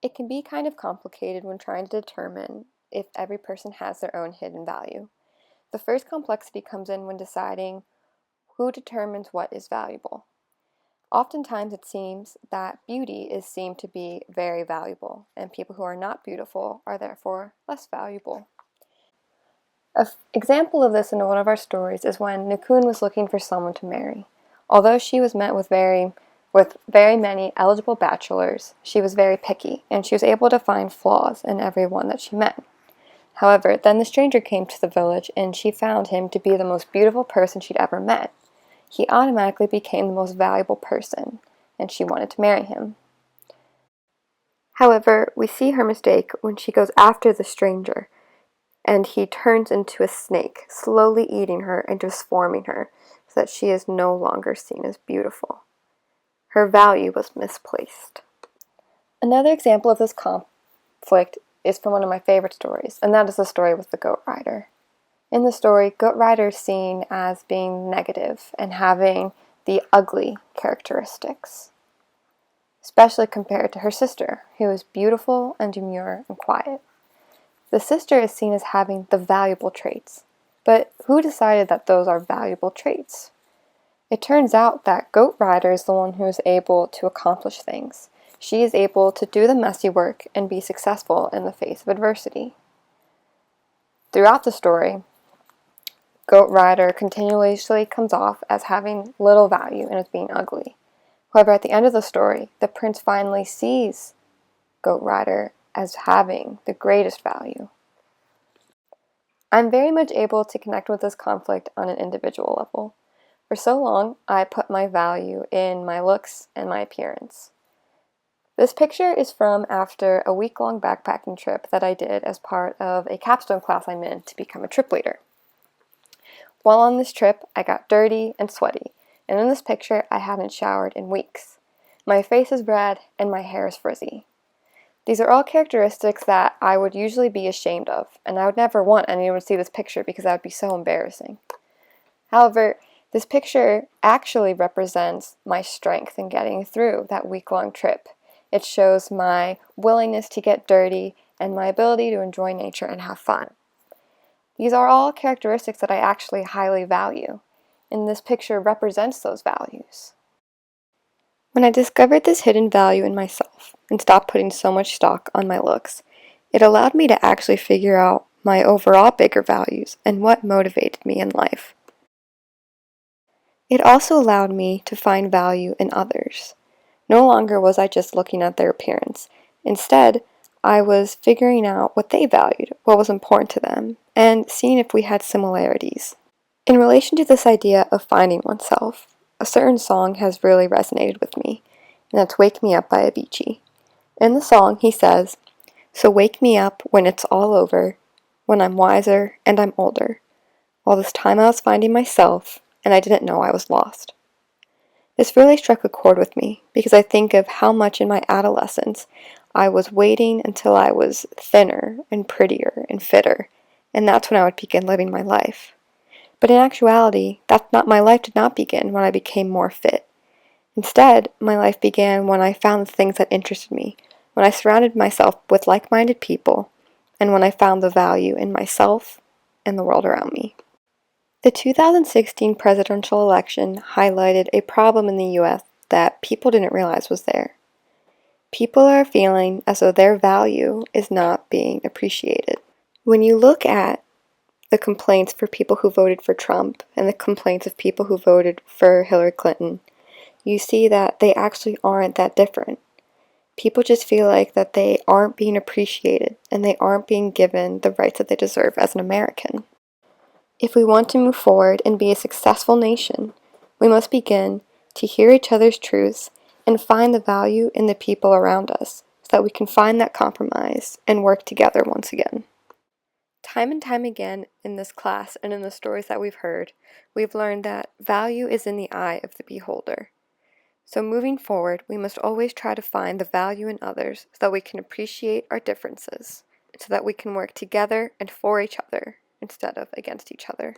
It can be kind of complicated when trying to determine if every person has their own hidden value. The first complexity comes in when deciding who determines what is valuable. Oftentimes it seems that beauty is seen to be very valuable, and people who are not beautiful are therefore less valuable. An example of this in one of our stories is when Nukun was looking for someone to marry. Although she was met with very many eligible bachelors, she was very picky, and she was able to find flaws in everyone that she met. However, then the stranger came to the village, and she found him to be the most beautiful person she'd ever met. He automatically became the most valuable person, and she wanted to marry him. However, we see her mistake when she goes after the stranger, and he turns into a snake, slowly eating her and transforming her, so that she is no longer seen as beautiful. Her value was misplaced. Another example of this conflict is from one of my favorite stories, and that is the story with the goat rider. In the story, Goat Rider is seen as being negative and having the ugly characteristics, especially compared to her sister, who is beautiful and demure and quiet. The sister is seen as having the valuable traits, but who decided that those are valuable traits? It turns out that Goat Rider is the one who is able to accomplish things. She is able to do the messy work and be successful in the face of adversity. Throughout the story, Goat Rider continuously comes off as having little value and as being ugly. However, at the end of the story, the prince finally sees Goat Rider as having the greatest value. I'm very much able to connect with this conflict on an individual level. For so long, I put my value in my looks and my appearance. This picture is from after a week-long backpacking trip that I did as part of a capstone class I'm in to become a trip leader. While on this trip, I got dirty and sweaty, and in this picture, I hadn't showered in weeks. My face is red, and my hair is frizzy. These are all characteristics that I would usually be ashamed of, and I would never want anyone to see this picture because that would be so embarrassing. However, this picture actually represents my strength in getting through that week-long trip. It shows my willingness to get dirty and my ability to enjoy nature and have fun. These are all characteristics that I actually highly value, and this picture represents those values. When I discovered this hidden value in myself and stopped putting so much stock on my looks, it allowed me to actually figure out my overall bigger values and what motivated me in life. It also allowed me to find value in others. No longer was I just looking at their appearance. Instead, I was figuring out what they valued, what was important to them, and seeing if we had similarities. In relation to this idea of finding oneself, a certain song has really resonated with me, and that's Wake Me Up by Avicii. In the song, he says, "So wake me up when it's all over, when I'm wiser and I'm older. All this time I was finding myself, and I didn't know I was lost." This really struck a chord with me because I think of how much in my adolescence I was waiting until I was thinner and prettier and fitter, and that's when I would begin living my life. But in actuality, my life did not begin when I became more fit. Instead, my life began when I found the things that interested me, when I surrounded myself with like-minded people, and when I found the value in myself and the world around me. The 2016 presidential election highlighted a problem in the US that people didn't realize was there. People are feeling as though their value is not being appreciated. When you look at the complaints for people who voted for Trump and the complaints of people who voted for Hillary Clinton, you see that they actually aren't that different. People just feel like that they aren't being appreciated and they aren't being given the rights that they deserve as an American. If we want to move forward and be a successful nation, we must begin to hear each other's truths and find the value in the people around us so that we can find that compromise and work together once again. Time and time again in this class and in the stories that we've heard, we've learned that value is in the eye of the beholder. So moving forward, we must always try to find the value in others so that we can appreciate our differences, so that we can work together and for each other instead of against each other.